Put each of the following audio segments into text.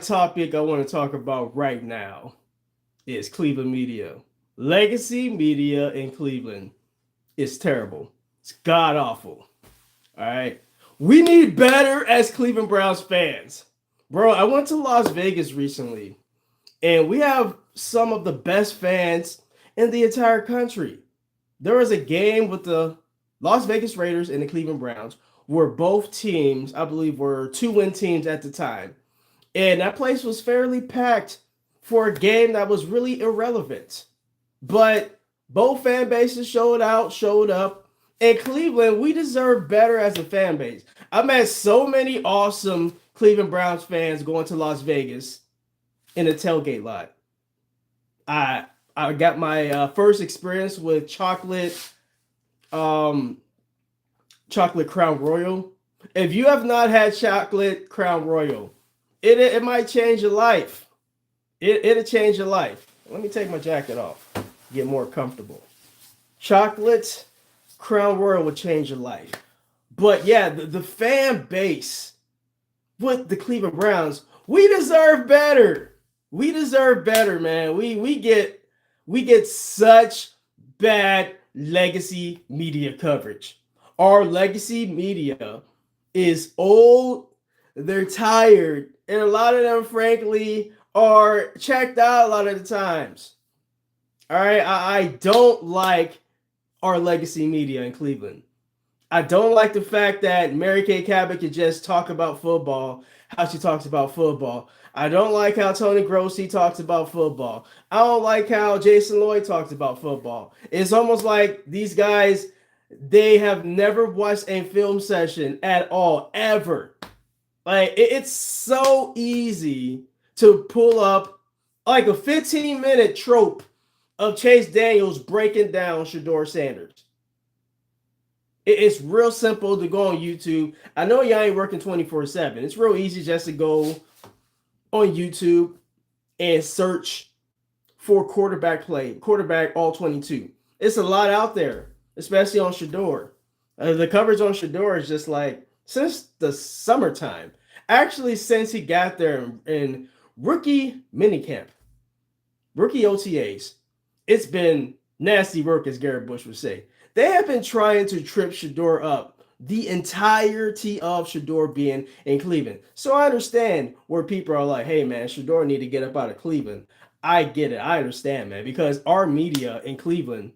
topic I want to talk about right now is Cleveland media. Legacy media in Cleveland is terrible. It's god awful. All right. We need better as Cleveland Browns fans. Bro, I went to Las Vegas recently, and we have some of the best fans in the entire country. There was a game with the Las Vegas Raiders and the Cleveland Browns, where both teams, I believe, were two-win teams at the time. And that place was fairly packed for a game that was really irrelevant. But both fan bases showed out, showed up. In Cleveland, we deserve better as a fan base. I met so many awesome Cleveland Browns fans going to Las Vegas in a tailgate lot. I I got my first experience with um chocolate Crown Royal. If you have not had chocolate Crown Royal, it might change your life. It'll change your life. Let me take my jacket off, get more comfortable. Chocolate Crown Royal will change your life. But yeah, the fan base with the Cleveland Browns, we deserve better. We deserve better, man. We get such bad legacy media coverage. Our legacy media is old, they're tired, and a lot of them, frankly, are checked out a lot of the times. All right, I don't like our legacy media in Cleveland. I don't like the fact that Mary Kay Cabot can just talk about football, how she talks about football. I don't like how Tony Grossi talks about football. I don't like how Jason Lloyd talks about football. It's almost like these guys, they have never watched a film session at all, ever. Like, it's so easy to pull up like a 15-minute trope of Chase Daniels breaking down Shador Sanders. It's real simple to go on YouTube. I know y'all ain't working 24/7. It's real easy just to go on YouTube and search for quarterback play, quarterback all 22. It's a lot out there, especially on Shador. The coverage on Shador is just like since the summertime. Actually, since he got there in rookie minicamp, rookie OTAs, it's been nasty work, as Garrett Bush would say. They have been trying to trip Shador up the entirety of Shador being in Cleveland. So I understand where people are like, hey, man, Shador need to get up out of Cleveland. I get it. I understand, man, because our media in Cleveland,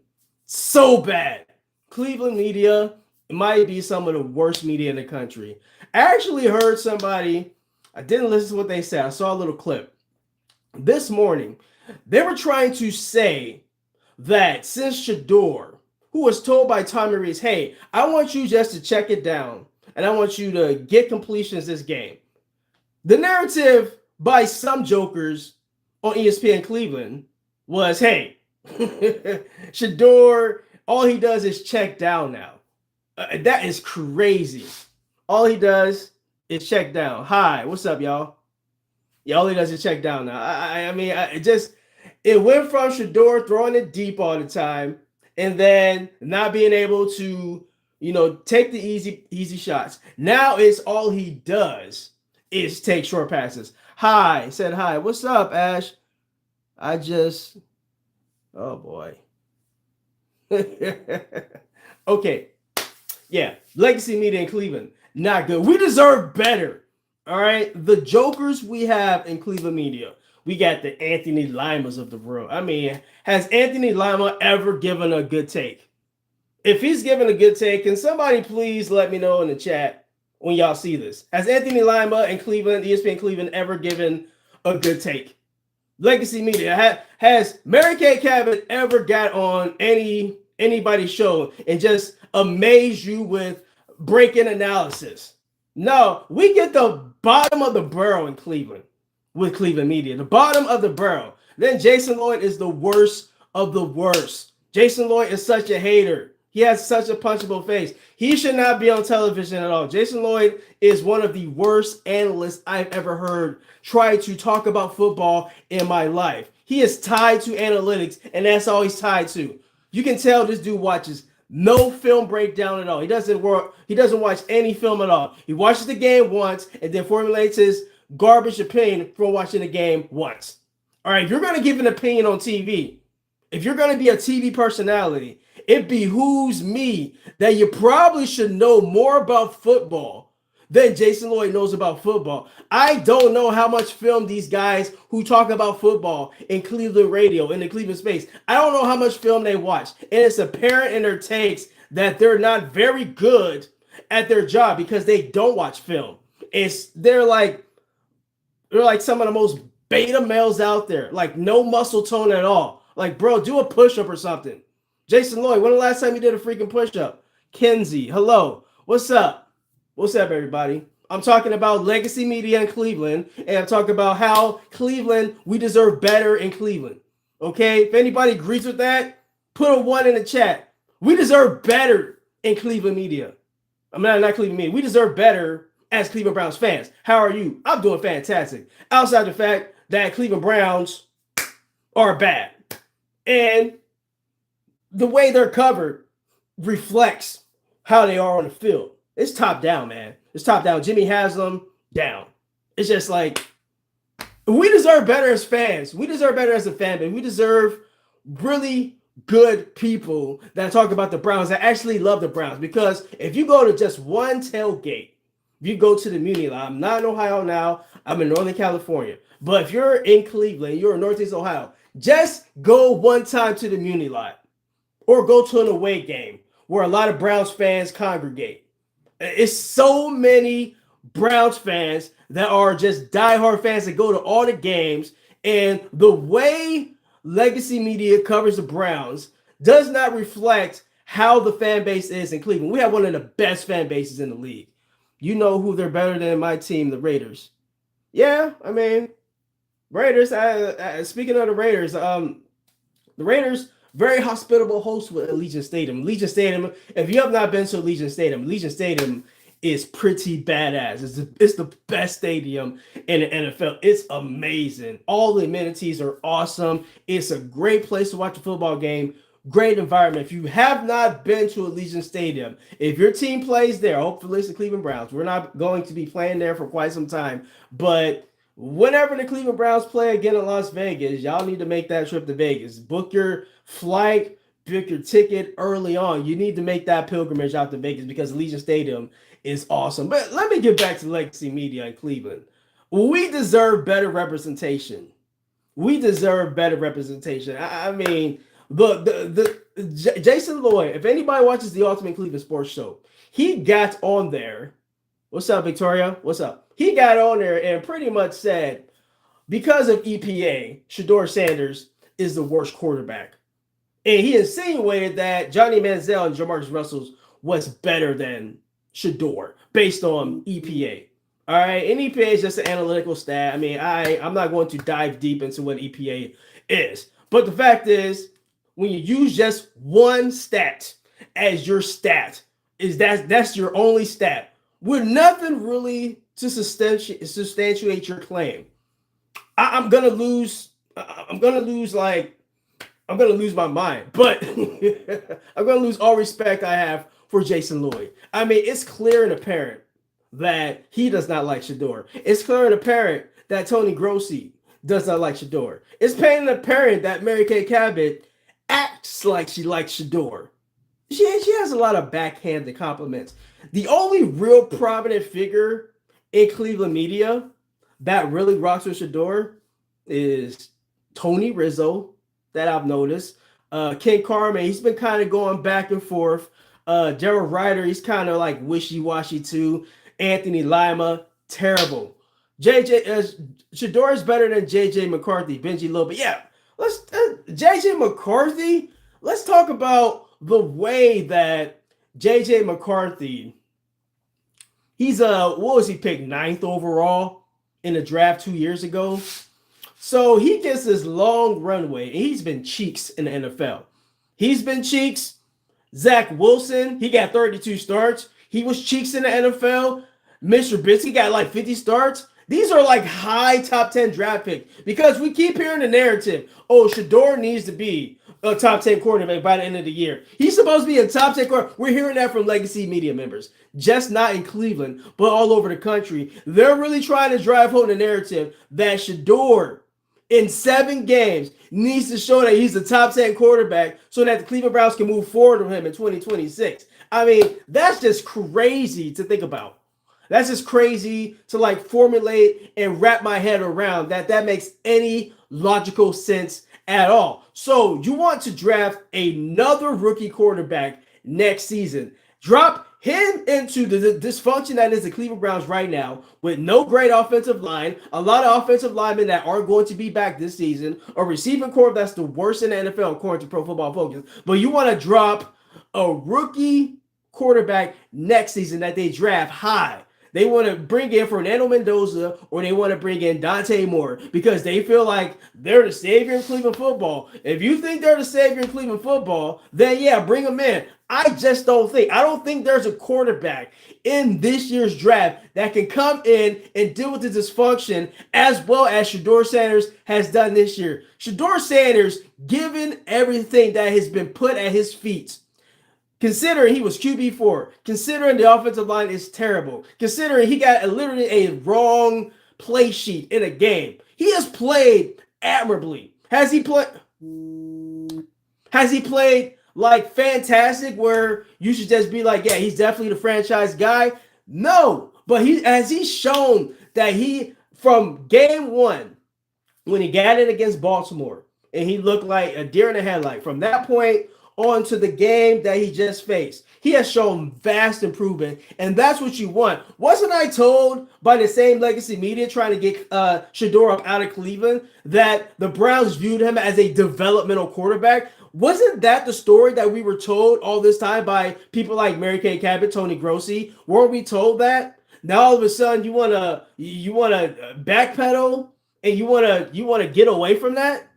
so bad. Cleveland media might be some of the worst media in the country. I actually heard somebody, I didn't listen to what they said. I saw a little clip. This morning, they were trying to say that since Shador, who was told by Tommy Rees, hey, I want you just to check it down and I want you to get completions this game. The narrative by some jokers on ESPN Cleveland was, hey, Shador, all he does is check down now. That is crazy. All he does is check down. Hi, what's up, y'all? Yeah, all he does is check down now. It went from Shador throwing it deep all the time and then not being able to, take the easy shots. Now it's all he does is take short passes. Hi, said hi. What's up, Ash? Oh boy. Okay. Yeah, legacy media in Cleveland, not good. We deserve better. All right, the jokers we have in Cleveland media. We got the Anthony Limas of the world. I mean, has Anthony Lima ever given a good take? If he's given a good take, can somebody please let me know in the chat when y'all see this? Has Anthony Lima in Cleveland, ESPN Cleveland, ever given a good take? Legacy media. Has Mary Kay Cabot ever got on anybody's show and just amazed you with breaking analysis? No, we get the bottom of the barrel in Cleveland with Cleveland media. The bottom of the barrel. Then Jason Lloyd is the worst of the worst. Jason Lloyd is such a hater. He has such a punchable face. He should not be on television at all. Jason Lloyd is one of the worst analysts I've ever heard try to talk about football in my life. He is tied to analytics, and that's all he's tied to. You can tell this dude watches no film breakdown at all. He doesn't watch any film at all. He watches the game once and then formulates his garbage opinion from watching the game once. All right, if you're going to give an opinion on TV, if you're going to be a TV personality, it behooves me that you probably should know more about football than Jason Lloyd knows about football. I don't know how much film these guys who talk about football in Cleveland radio, in the Cleveland space, I don't know how much film they watch. And it's apparent in their takes that they're not very good at their job because they don't watch film. They're like some of the most beta males out there, like no muscle tone at all. Like, bro, do a push-up or something. Jason Lloyd, when the last time you did a freaking push-up? Kenzie, hello. What's up? What's up, everybody? I'm talking about legacy media in Cleveland, and I'm talking about how Cleveland, we deserve better in Cleveland. Okay? If anybody agrees with that, put a 1 in the chat. We deserve better in Cleveland media. I'm not Cleveland media. We deserve better as Cleveland Browns fans. How are you? I'm doing fantastic. Outside the fact that Cleveland Browns are bad. And the way they're covered reflects how they are on the field. It's top down, man. It's top down. Jimmy Haslam, down. It's just like, we deserve better as fans. We deserve better as a fan base. We deserve really good people that talk about the Browns, that actually love the Browns. Because if you go to just one tailgate, if you go to the Muni Lot, I'm not in Ohio now, I'm in Northern California. But if you're in Cleveland, you're in Northeast Ohio, just go one time to the Muni Lot or go to an away game where a lot of Browns fans congregate. It's so many Browns fans that are just diehard fans that go to all the games, and the way legacy media covers the Browns does not reflect how the fan base is in Cleveland. We have one of the best fan bases in the league. You know who they're better than my team, the Raiders. Yeah, I mean, Raiders. Speaking of the Raiders, very hospitable host with Allegiant Stadium. Allegiant Stadium, if you have not been to Allegiant Stadium is pretty badass. It's the best stadium in the NFL. It's amazing. All the amenities are awesome. It's a great place to watch a football game. Great environment. If you have not been to Allegiant Stadium, if your team plays there, hopefully it's the Cleveland Browns. We're not going to be playing there for quite some time, but whenever the Cleveland Browns play again in Las Vegas, y'all need to make that trip to Vegas. Book your flight, book your ticket early on. You need to make that pilgrimage out to Vegas because Allegiant Stadium is awesome. But let me get back to legacy media in Cleveland. We deserve better representation. We deserve better representation. I mean, Jason Lloyd, if anybody watches the Ultimate Cleveland Sports Show, he got on there. What's up, Victoria? What's up? He got on there and pretty much said, because of EPA, Shedeur Sanders is the worst quarterback. And he insinuated that Johnny Manziel and Jamarcus Russell was better than Shedeur based on EPA. All right, and EPA is just an analytical stat. I mean, I'm not going to dive deep into what EPA is. But the fact is, when you use just one stat as your stat, that's your only stat, with nothing really to substantiate your claim, I'm gonna lose my mind. But I'm gonna lose all respect I have for Jason Lloyd. I mean, it's clear and apparent that he does not like Shedeur. It's clear and apparent that Tony Grossi does not like Shedeur. It's plain and apparent that Mary Kay Cabot acts like she likes Shedeur. She has a lot of backhanded compliments. The only real prominent figure in Cleveland media that really rocks with Shedeur is Tony Rizzo, that I've noticed. Ken Carman, he's been kind of going back and forth. Gerald Ryder, he's kind of like wishy-washy too. Anthony Lima, terrible. Shedeur is better than JJ McCarthy, Benji Lowe. But yeah, let's JJ McCarthy. Let's talk about the way that JJ McCarthy. He's what was he picked 9th overall in the draft 2 years ago? So he gets this long runway, and he's been cheeks in the NFL. He's been cheeks. Zach Wilson, he got 32 starts. He was cheeks in the NFL. Mitch Trubisky got like 50 starts. These are like high top 10 draft picks because we keep hearing the narrative. Oh, Shedeur needs to be a top 10 quarterback by the end of the year. He's supposed to be a top 10 quarterback. We're hearing that from legacy media members, just not in Cleveland, but all over the country. They're really trying to drive home the narrative that Shedeur in 7 games needs to show that he's a top 10 quarterback so that the Cleveland Browns can move forward with him in 2026. I mean, that's just crazy to think about. That's just crazy to like formulate and wrap my head around that makes any logical sense at all. So you want to draft another rookie quarterback next season. Drop him into the dysfunction that is the Cleveland Browns right now with no great offensive line, a lot of offensive linemen that aren't going to be back this season, a receiving corps that's the worst in the NFL according to Pro Football Focus. But you want to drop a rookie quarterback next season that they draft high. They want to bring in Fernando Mendoza or they want to bring in Dante Moore because they feel like they're the savior in Cleveland football. If you think they're the savior in Cleveland football, then yeah, bring them in. I don't think there's a quarterback in this year's draft that can come in and deal with the dysfunction as well as Shedeur Sanders has done this year. Shedeur Sanders, given everything that has been put at his feet, considering he was QB4, considering the offensive line is terrible, considering he got literally a wrong play sheet in a game, he has played admirably. Has he played like fantastic where you should just be like, yeah, he's definitely the franchise guy? No, but he's shown that he, from game 1, when he got it against Baltimore, and he looked like a deer in the headlight, from that point on to the game that he just faced, he has shown vast improvement, and that's what you want. Wasn't I told by the same legacy media trying to get Shedeur out of Cleveland that the Browns viewed him as a developmental quarterback? Wasn't that the story that we were told all this time by people like Mary Kay Cabot, Tony Grossi? Weren't we told that? Now all of a sudden you wanna backpedal and you wanna get away from that?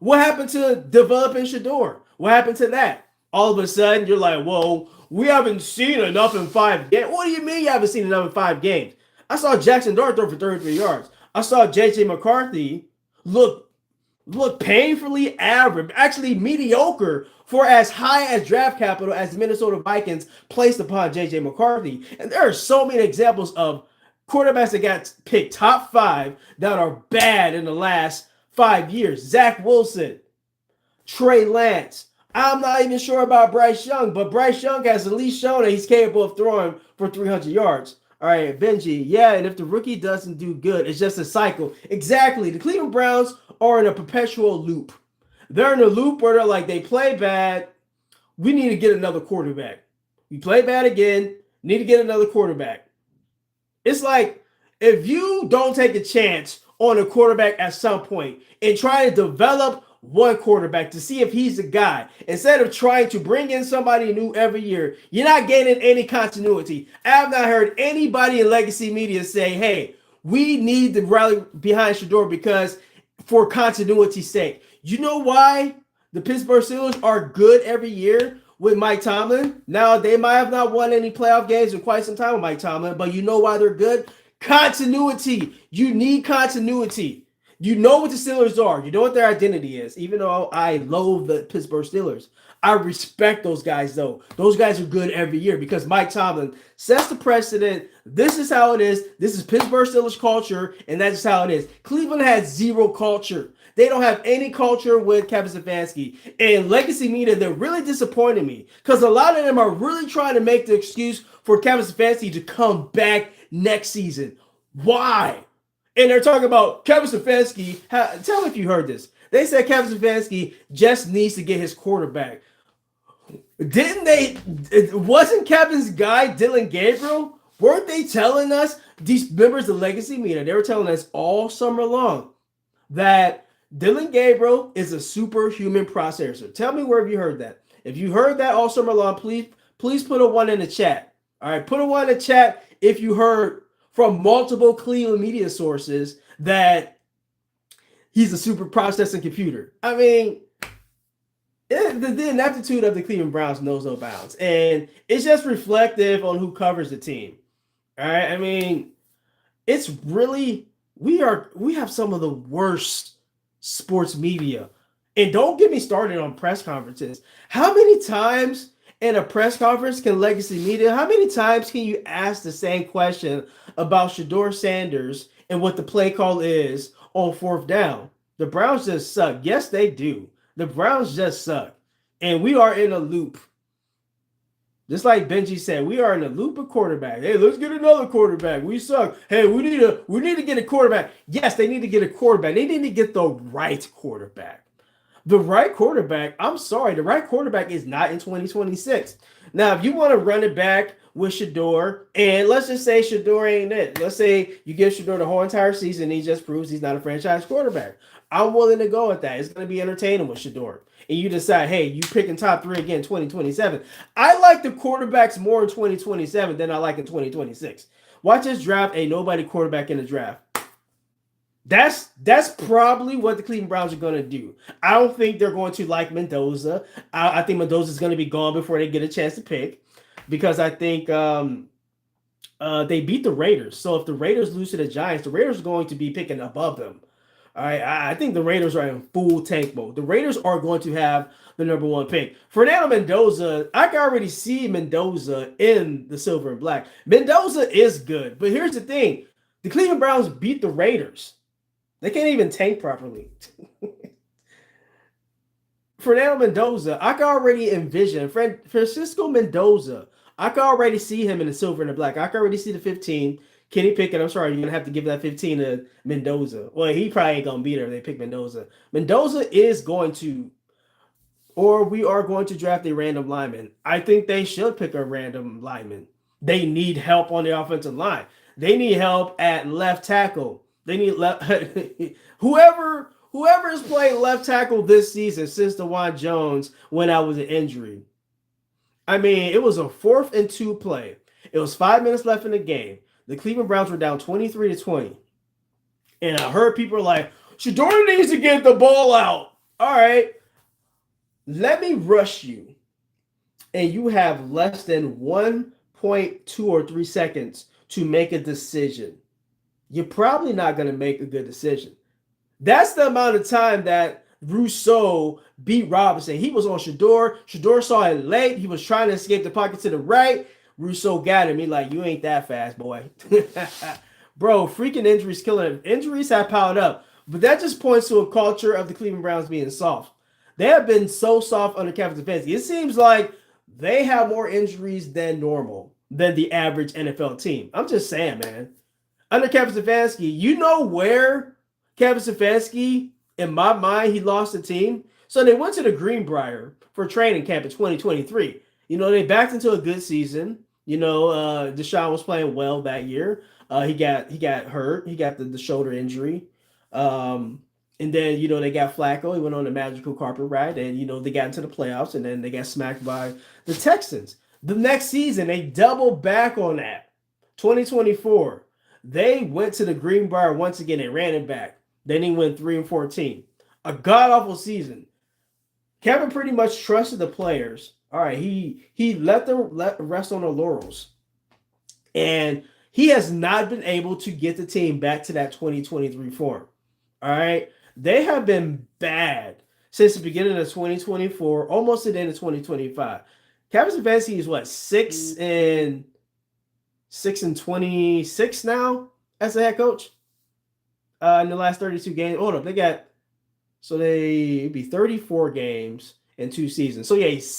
What happened to developing Shedeur? What happened to that? All of a sudden you're like, whoa, we haven't seen enough in 5 games. What do you mean you haven't seen enough in 5 games? I saw Jackson Dart throw for 33 yards. I saw JJ McCarthy look painfully average, actually mediocre for as high as draft capital as the Minnesota Vikings placed upon JJ McCarthy. And there are so many examples of quarterbacks that got picked top 5 that are bad in the last 5 years. Zach Wilson, Trey Lance. I'm not even sure about Bryce Young, but Bryce Young has at least shown that he's capable of throwing for 300 yards. All right, Benji. Yeah, and if the rookie doesn't do good, it's just a cycle. Exactly. The Cleveland Browns are in a perpetual loop. They're in a loop where they're like, they play bad. We need to get another quarterback. We play bad again. Need to get another quarterback. It's like, if you don't take a chance on a quarterback at some point and try to develop one quarterback to see if he's the guy, instead of trying to bring in somebody new every year, you're not gaining any continuity. I have not heard anybody in legacy media say, hey, we need to rally behind Shedeur because for continuity's sake. You know why the Pittsburgh Steelers are good every year with Mike Tomlin? Now, they might have not won any playoff games in quite some time with Mike Tomlin, but you know why they're good? Continuity. You need continuity. You know what the Steelers are. You know what their identity is. Even though I loathe the Pittsburgh Steelers, I respect those guys, though. Those guys are good every year because Mike Tomlin sets the precedent. This is how it is. This is Pittsburgh Steelers culture, and that's just how it is. Cleveland has zero culture. They don't have any culture with Kevin Stefanski. And legacy media, they're really disappointing me because a lot of them are really trying to make the excuse for Kevin Stefanski to come back next season. Why? And they're talking about Kevin Stefanski. Tell me if you heard this. They said Kevin Stefanski just needs to get his quarterback. Wasn't Kevin's guy Dylan Gabriel? Weren't they telling us, these members of legacy media, they were telling us all summer long that Dylan Gabriel is a superhuman processor. Tell me where have you heard that. If you heard that all summer long, please put a 1 in the chat. All right, put a 1 in the chat if you heard from multiple Cleveland media sources that he's a super processing computer. I mean, the ineptitude of the Cleveland Browns knows no bounds. And it's just reflective on who covers the team. All right. I mean, it's really, we have some of the worst sports media And don't get me started on press conferences. How many times in a press conference can legacy media, how many times can you ask the same question about Shedeur Sanders and what the play call is on fourth down? The Browns just suck. Yes, they do. The Browns just suck. And we are in a loop. Just like Benji said, we are in a loop of quarterback. Hey, let's get another quarterback. We suck. Hey, we need to get a quarterback. Yes, they need to get a quarterback. They need to get the right quarterback. The right quarterback, I'm sorry, the right quarterback is not in 2026. Now, if you want to run it back with Shedeur, and let's just say Shedeur ain't it. Let's say you give Shedeur the whole entire season and he just proves he's not a franchise quarterback. I'm willing to go with that. It's going to be entertaining with Shedeur. And you decide, hey, you picking top 3 again 2027. I like the quarterbacks more in 2027 than I like in 2026. Watch this draft, ain't nobody quarterback in the draft. That's probably what the Cleveland Browns are going to do. I don't think they're going to like Mendoza. I think Mendoza is going to be gone before they get a chance to pick, because I think they beat the Raiders. So if the Raiders lose to the Giants, the Raiders are going to be picking above them. All right, I think the Raiders are in full tank mode. The Raiders are going to have the number 1 pick. Fernando Mendoza, I can already see Mendoza in the silver and black. Mendoza is good, but here's the thing. The Cleveland Browns beat the Raiders. They can't even tank properly. Fernando Mendoza, I can already envision. Francisco Mendoza, I can already see him in the silver and the black. I can already see the 15. Kenny Pickett, I'm sorry, you're going to have to give that 15 to Mendoza. Well, he probably ain't going to be there if they pick Mendoza. Mendoza is going to, or we are going to draft a random lineman. I think they should pick a random lineman. They need help on the offensive line. They need help at left tackle. They need whoever has played left tackle this season since DeJuan Jones went out with an injury. I mean, it was a 4th and 2 play. It was 5 minutes left in the game. The Cleveland Browns were down 23-20. And I heard people like, Shedeur needs to get the ball out. All right. Let me rush you. And you have less than 1.2 or 3 seconds to make a decision. You're probably not going to make a good decision. That's the amount of time that Rousseau beat Robinson. He was on Shedeur. Shedeur saw it late. He was trying to escape the pocket to the right. Rousseau got him. He like, you ain't that fast, boy. Bro, freaking injuries killing him. Injuries have piled up. But that just points to a culture of the Cleveland Browns being soft. They have been so soft under Kevin Stefanski. It seems like they have more injuries than normal, than the average NFL team. I'm just saying, man. Under Kevin Stefanski, you know where Kevin Stefanski, in my mind, he lost the team? So they went to the Greenbrier for training camp in 2023. You know, they backed into a good season. You know, Deshaun was playing well that year. He got hurt. He got the shoulder injury. And then, you know, they got Flacco. He went on a magical carpet ride. And, you know, they got into the playoffs. And then they got smacked by the Texans. The next season, they doubled back on that. 2024. They went to the Greenbrier once again and ran it back. Then he went 3-14. A god-awful season. Kevin pretty much trusted the players. All right, he let them rest on their laurels. And he has not been able to get the team back to that 2023 form. All right? They have been bad since the beginning of 2024, almost to the end of 2025. Kevin Stefanski is what, 6-26 now as a head coach in the last 32 games. Hold up, it'd be 34 games in 2 seasons. So yeah, he's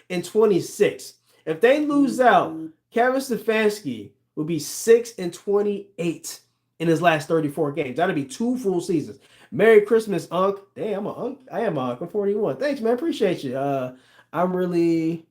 6-26. If they lose out, Kevin Stefanski will be 6-28 in his last 34 games. That'd be 2 full seasons. Merry Christmas, Unc. Damn, I'm an Unc. I am an Unc. I'm 41. Thanks, man. Appreciate you. I'm really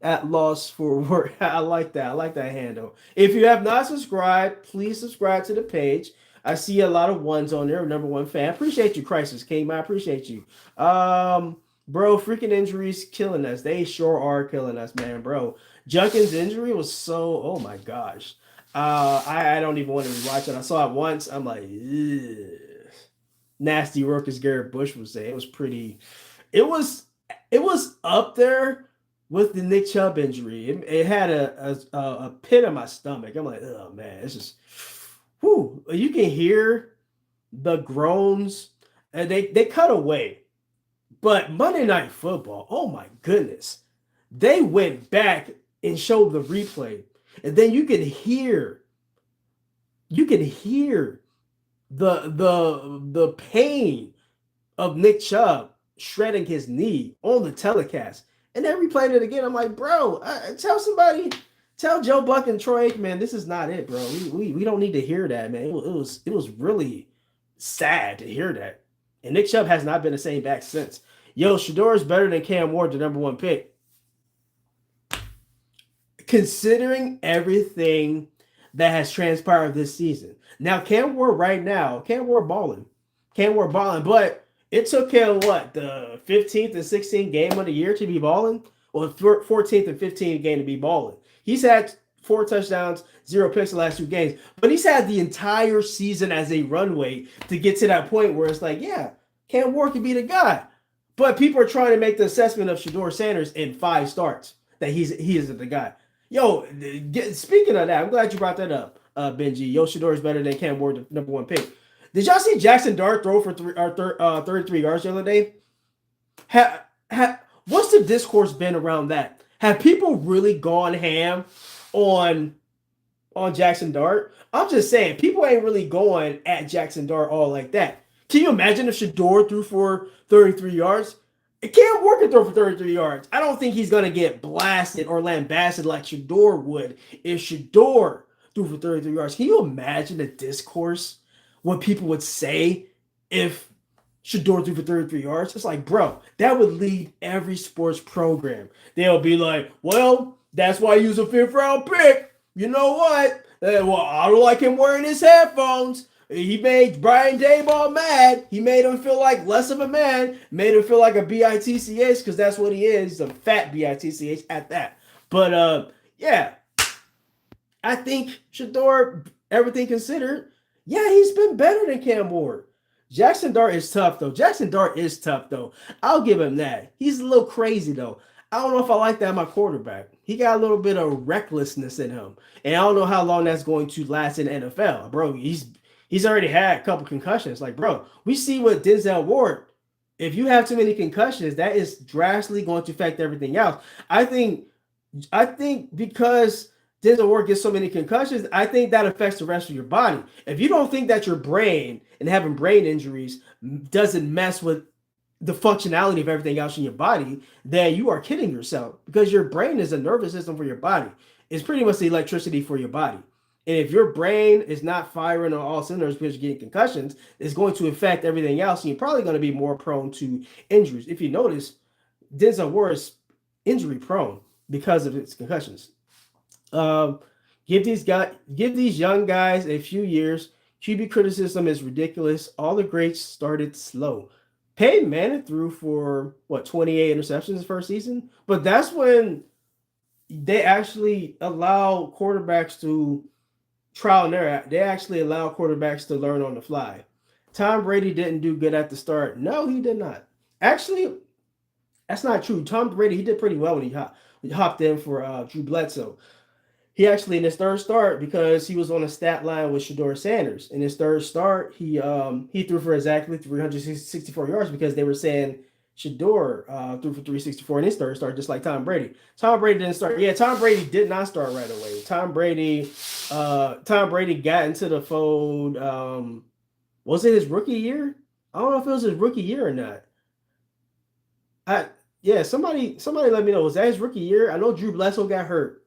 at loss for work. I like that. I like that handle. If you have not subscribed, please subscribe to the page. I see a lot of ones on there. Number 1 fan. Appreciate you, Crisis King. I appreciate you. Bro, freaking injuries killing us. They sure are killing us, man, bro. Junkins' injury was so, oh my gosh. I don't even want to rewatch it. I saw it once. I'm like, ugh. Nasty work, as Garrett Bush would say. It was pretty. It was up there with the Nick Chubb injury. It had a pit in my stomach. I'm like, oh man, it's just, whew. You can hear the groans, and they cut away. But Monday Night Football, oh my goodness, they went back and showed the replay, and then you can hear the pain of Nick Chubb shredding his knee on the telecast, and then replayed it again. I'm like, bro, tell somebody, tell Joe Buck and Troy Aikman, this is not it, bro. We don't need to hear that, man. It was really sad to hear that. And Nick Chubb has not been the same back since. Yo, Shador is better than Cam Ward, the number one pick. Considering everything that has transpired this season. Now, Cam Ward balling. Cam Ward balling, but it took him, what, the 15th and 16th game of the year to be balling? Well, 14th and 15th game to be balling. He's had 4 touchdowns, 0 picks the last 2 games, but he's had the entire season as a runway to get to that point where it's like, yeah, Cam Ward could be the guy. But people are trying to make the assessment of Shador Sanders in 5 starts that he isn't the guy. Yo, speaking of that, I'm glad you brought that up, Benji. Yo, Shador is better than Cam Ward, the number one pick. Did y'all see Jackson Dart throw for 33 yards the other day? What's the discourse been around that? Have people really gone ham on Jackson Dart? I'm just saying, people ain't really going at Jackson Dart all like that. Can you imagine if Shador threw for 33 yards? It can't work and throw for 33 yards. I don't think he's going to get blasted or lambasted like Shador would if Shador threw for 33 yards. Can you imagine the discourse? What people would say if Shador threw for 33 yards? It's like, bro, that would lead every sports program. They'll be like, well, that's why he was a 5th round pick. You know what? Well, I don't like him wearing his headphones. He made Brian Daboll mad. He made him feel like less of a man. Made him feel like a bitch because that's what he is. He's a fat bitch at that. But yeah, I think Shador, everything considered, yeah, he's been better than Cam Ward. Jackson Dart is tough, though. I'll give him that. He's a little crazy, though. I don't know if I like that in my quarterback. He got a little bit of recklessness in him. And I don't know how long that's going to last in the NFL. Bro, he's already had a couple concussions. Like, bro, we see what Denzel Ward, if you have too many concussions, that is drastically going to affect everything else. I think because Denzel Ward gets so many concussions, I think that affects the rest of your body. If you don't think that your brain and having brain injuries doesn't mess with the functionality of everything else in your body, then you are kidding yourself, because your brain is a nervous system for your body. It's pretty much the electricity for your body. And if your brain is not firing on all cylinders because you're getting concussions, it's going to affect everything else, and you're probably going to be more prone to injuries. If you notice, Denzel Ward is injury prone because of its concussions. Give these young guys a few years. QB criticism is ridiculous. All the greats started slow. Peyton Manning threw for 28 interceptions his first season, but that's when they actually allow quarterbacks to trial and error. They actually allow quarterbacks to learn on the fly. Tom Brady didn't do good at the start. No, he did not. Actually, that's not true. Tom Brady, he did pretty well when he hopped in for Drew Bledsoe. He actually, in his third start, because he was on a stat line with Shador Sanders, in his third start, he threw for exactly 364 yards because they were saying Shador threw for 364 in his third start, just like Tom Brady. Tom Brady didn't start. Yeah, Tom Brady did not start right away. Tom Brady got into the fold. Was it his rookie year? I don't know if it was his rookie year or not. Somebody let me know. Was that his rookie year? I know Drew Bledsoe got hurt,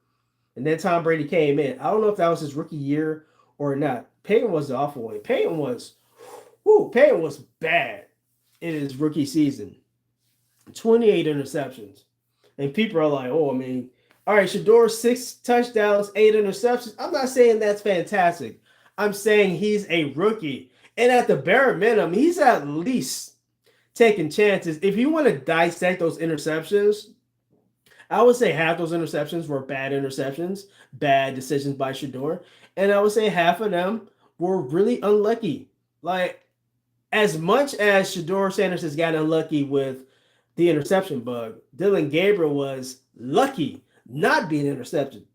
and then Tom Brady came in. I don't know if that was his rookie year or not. Peyton was the awful one. Peyton was bad in his rookie season. 28 interceptions. And people are like, all right, Shador, 6 touchdowns, 8 interceptions. I'm not saying that's fantastic. I'm saying he's a rookie. And at the bare minimum, he's at least taking chances. If you want to dissect those interceptions, I would say half those interceptions were bad interceptions, bad decisions by Shador. And I would say half of them were really unlucky. Like, as much as Shador Sanders has gotten unlucky with the interception bug, Dillon Gabriel was lucky not being intercepted.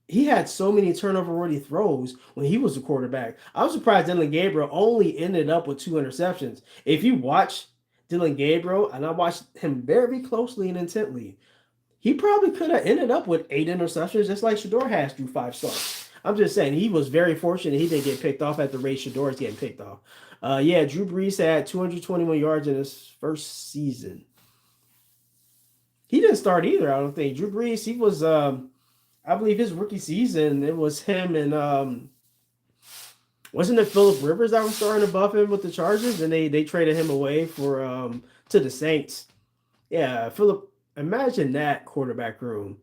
He had so many turnover-worthy throws when he was a quarterback. I was surprised Dillon Gabriel only ended up with 2 interceptions. If you watch Dylan Gabriel, and I watched him very closely and intently. He probably could have ended up with 8 interceptions, just like Shador has through 5 starts. I'm just saying he was very fortunate he didn't get picked off at the rate Shador is getting picked off. Yeah, Drew Brees had 221 yards in his first season. He didn't start either, I don't think. Drew Brees, he was, I believe his rookie season, it was him and, wasn't it Philip Rivers that was starting above him with the Chargers, and they traded him away for to the Saints. Yeah, Philip. Imagine that quarterback room.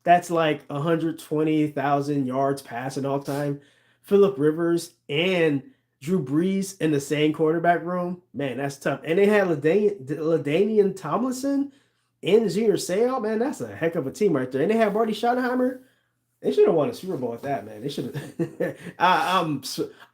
That's like 120,000 yards passing all time. Philip Rivers and Drew Brees in the same quarterback room. Man, that's tough. And they had LaDainian Tomlinson and Junior Seau. Man, that's a heck of a team right there. And they had Marty Schottenheimer. They should have won a Super Bowl with that, man. They should have.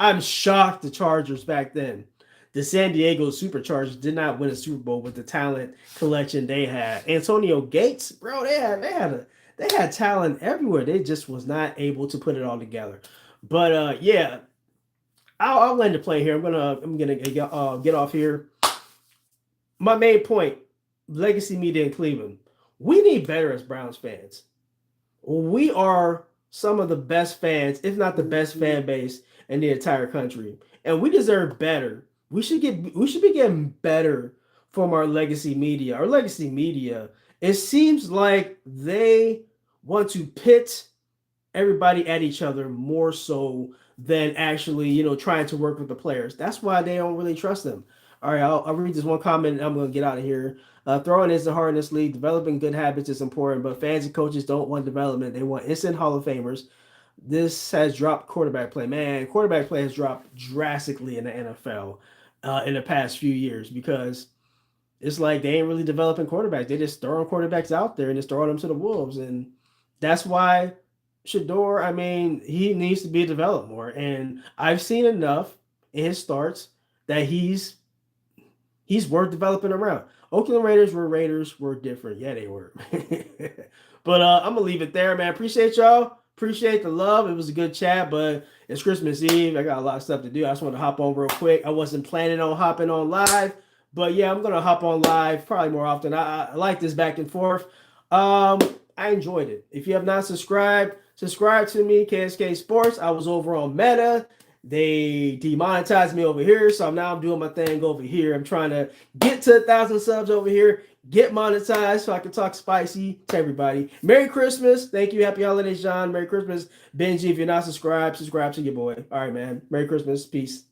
I'm shocked the Chargers back then. The San Diego Superchargers did not win a Super Bowl with the talent collection they had. Antonio Gates, bro, they had talent everywhere. They just was not able to put it all together. But yeah, I'll land the plane here. I'm gonna get off here. My main point: legacy media in Cleveland. We need better as Browns fans. We are some of the best fans, if not the best fan base in the entire country, and we deserve better. We should be getting better from our legacy media. Our legacy media, it seems like they want to pit everybody at each other more so than actually, trying to work with the players. That's why they don't really trust them. All right, I'll read this one comment and I'm going to get out of here. Throwing is the hard in this league. Developing good habits is important, but fans and coaches don't want development. They want instant Hall of Famers. This has dropped quarterback play. Man, quarterback play has dropped drastically in the NFL in the past few years because it's like they ain't really developing quarterbacks. They just throwing quarterbacks out there and just throwing them to the wolves. And that's why Shador, I mean, he needs to be developed more. And I've seen enough in his starts that he's worth developing around. Oakland Raiders were different. Yeah, they were. But I'm gonna leave it there, man. Appreciate y'all. Appreciate the love. It was a good chat, but it's Christmas Eve. I got a lot of stuff to do. I just want to hop on real quick. I wasn't planning on hopping on live, but yeah, I'm gonna hop on live probably more often. I like this back and forth. I enjoyed it. If you have not subscribed, subscribe to me, KSK Sports. I was over on Meta. They demonetized me over here, so now I'm doing my thing over here. I'm trying to get to 1,000 subs over here, get monetized so I can talk spicy to everybody. Merry Christmas. Thank you. Happy holidays, John. Merry Christmas. Benji, if you're not subscribed, subscribe to your boy. All right, man. Merry Christmas. Peace.